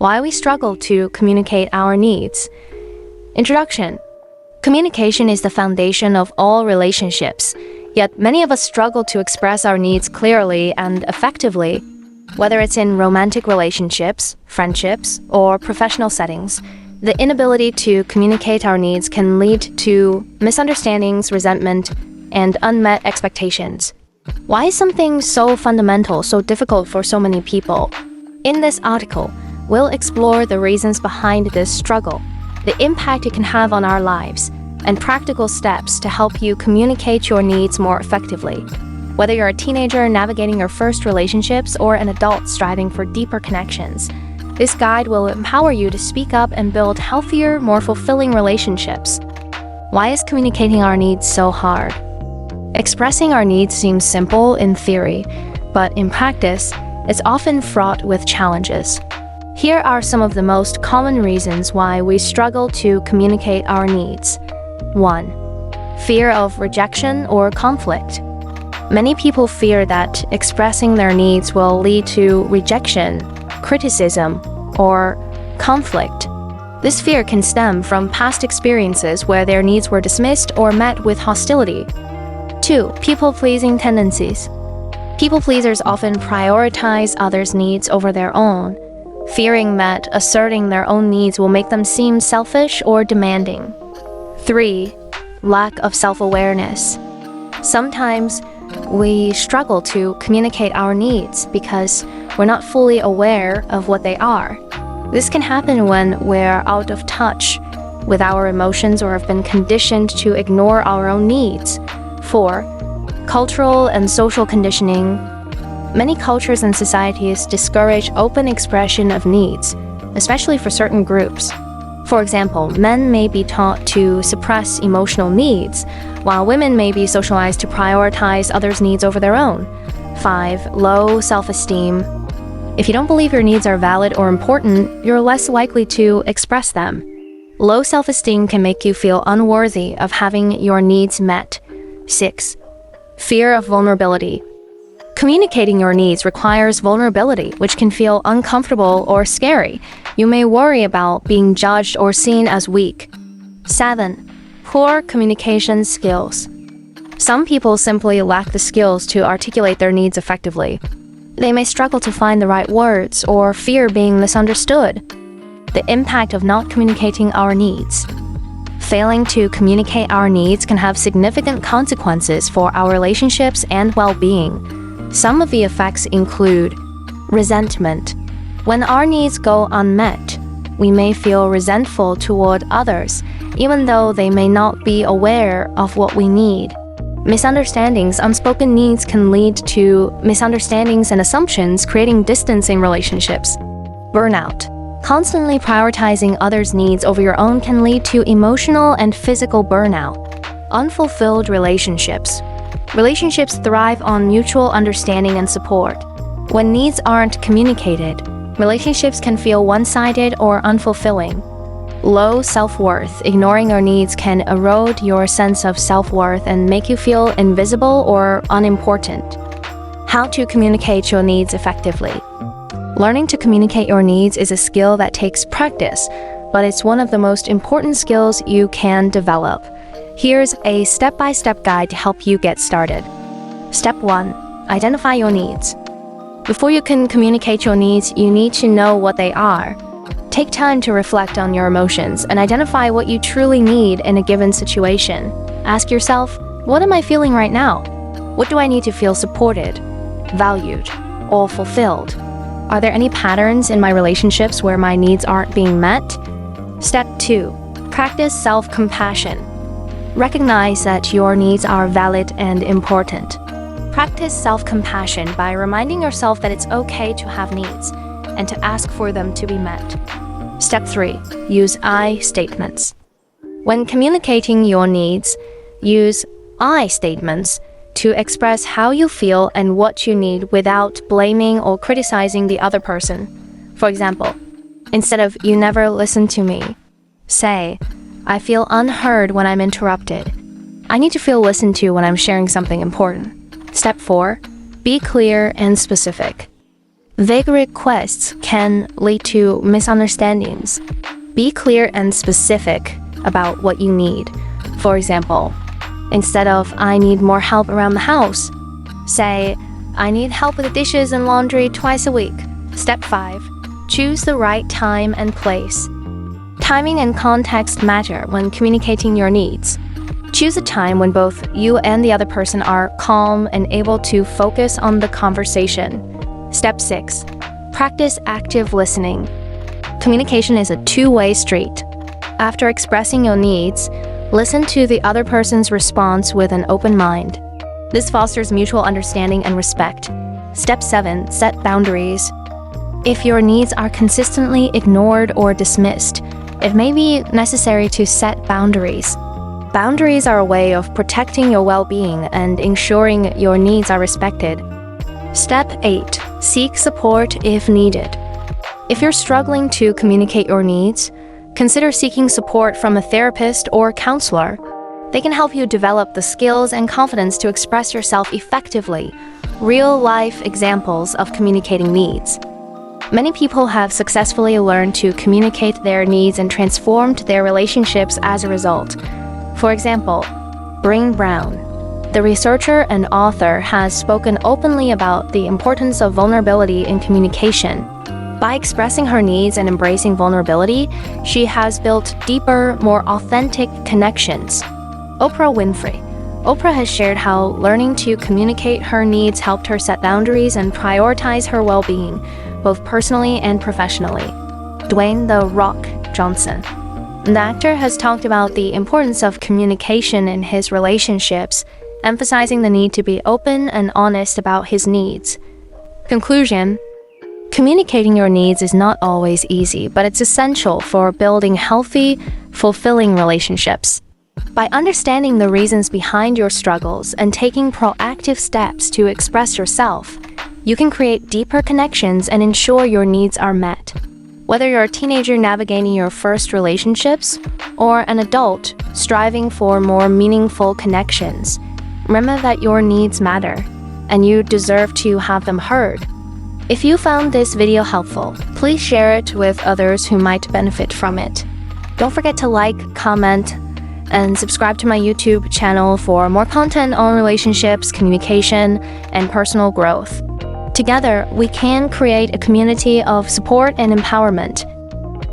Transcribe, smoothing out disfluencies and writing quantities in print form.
Why we struggle to communicate our needs. Introduction. Communication is the foundation of all relationships, yet many of us struggle to express our needs clearly and effectively. Whether it's in romantic relationships, friendships, or professional settings, the inability to communicate our needs can lead to misunderstandings, resentment, and unmet expectations. Why is something so fundamental so difficult for so many people? In this article, we'll explore the reasons behind this struggle, the impact it can have on our lives, and practical steps to help you communicate your needs more effectively. Whether you're a teenager navigating your first relationships or an adult striving for deeper connections, this guide will empower you to speak up and build healthier, more fulfilling relationships. Why is communicating our needs so hard? Expressing our needs seems simple in theory, but in practice, it's often fraught with challenges. Here are some of the most common reasons why we struggle to communicate our needs. 1. Fear of rejection or conflict. Many people fear that expressing their needs will lead to rejection, criticism, or conflict. This fear can stem from past experiences where their needs were dismissed or met with hostility. 2. People-pleasing tendencies. People pleasers often prioritize others' needs over their own, fearing that asserting their own needs will make them seem selfish or demanding. 3. Lack of self-awareness. Sometimes we struggle to communicate our needs because we're not fully aware of what they are. This can happen when we're out of touch with our emotions or have been conditioned to ignore our own needs. 4. Cultural and social conditioning. Many cultures and societies discourage open expression of needs, especially for certain groups. For example, men may be taught to suppress emotional needs, while women may be socialized to prioritize others' needs over their own. 5. Low self-esteem. If you don't believe your needs are valid or important, you're less likely to express them. Low self-esteem can make you feel unworthy of having your needs met. 6. Fear of vulnerability. Communicating your needs requires vulnerability, which can feel uncomfortable or scary. You may worry about being judged or seen as weak. 7. Poor communication skills. Some people simply lack the skills to articulate their needs effectively. They may struggle to find the right words or fear being misunderstood. The impact of not communicating our needs. Failing to communicate our needs can have significant consequences for our relationships and well-being. Some of the effects include resentment. When our needs go unmet, we may feel resentful toward others, even though they may not be aware of what we need. Misunderstandings. Unspoken needs can lead to misunderstandings and assumptions, creating distance in relationships. Burnout. Constantly prioritizing others' needs over your own can lead to emotional and physical burnout. Unfulfilled relationships. Relationships thrive on mutual understanding and support. When needs aren't communicated, relationships can feel one-sided or unfulfilling. Low self-worth. Ignoring your needs can erode your sense of self-worth and make you feel invisible or unimportant. How to communicate your needs effectively. Learning to communicate your needs is a skill that takes practice, but it's one of the most important skills you can develop. Here's a step-by-step guide to help you get started. Step 1. Identify your needs. Before you can communicate your needs, you need to know what they are. Take time to reflect on your emotions and identify what you truly need in a given situation. Ask yourself, what am I feeling right now? What do I need to feel supported, valued, or fulfilled? Are there any patterns in my relationships where my needs aren't being met? Step 2. Practice self-compassion. Recognize that your needs are valid and important. Practice self-compassion by reminding yourself that it's okay to have needs and to ask for them to be met. Step 3. Use I statements. When communicating your needs, use I statements to express how you feel and what you need without blaming or criticizing the other person. For example, instead of "you never listen to me," say, "I feel unheard when I'm interrupted. I need to feel listened to when I'm sharing something important." Step 4. Be clear and specific. Vague requests can lead to misunderstandings. Be clear and specific about what you need. For example, instead of "I need more help around the house," say, "I need help with the dishes and laundry twice a week." Step 5. Choose the right time and place. Timing and context matter when communicating your needs. Choose a time when both you and the other person are calm and able to focus on the conversation. Step 6. Practice active listening. Communication is a two-way street. After expressing your needs, listen to the other person's response with an open mind. This fosters mutual understanding and respect. Step 7. Set boundaries. If your needs are consistently ignored or dismissed, it may be necessary to set boundaries. Boundaries are a way of protecting your well-being and ensuring your needs are respected. Step 8. Seek support if needed. If you're struggling to communicate your needs, consider seeking support from a therapist or counselor. They can help you develop the skills and confidence to express yourself effectively. Real-life examples of communicating needs. Many people have successfully learned to communicate their needs and transformed their relationships as a result. For example, Brené Brown, the researcher and author, has spoken openly about the importance of vulnerability in communication. By expressing her needs and embracing vulnerability, she has built deeper, more authentic connections. Oprah Winfrey. Oprah has shared how learning to communicate her needs helped her set boundaries and prioritize her well-being, both personally and professionally. Dwayne "The Rock" Johnson. The actor has talked about the importance of communication in his relationships, emphasizing the need to be open and honest about his needs. Conclusion: communicating your needs is not always easy, but it's essential for building healthy, fulfilling relationships. By understanding the reasons behind your struggles and taking proactive steps to express yourself, you can create deeper connections and ensure your needs are met. Whether you're a teenager navigating your first relationships or an adult striving for more meaningful connections, remember that your needs matter, and you deserve to have them heard. If you found this video helpful, please share it with others who might benefit from it. Don't forget to like, comment, and subscribe to my YouTube channel for more content on relationships, communication, and personal growth. Together, we can create a community of support and empowerment.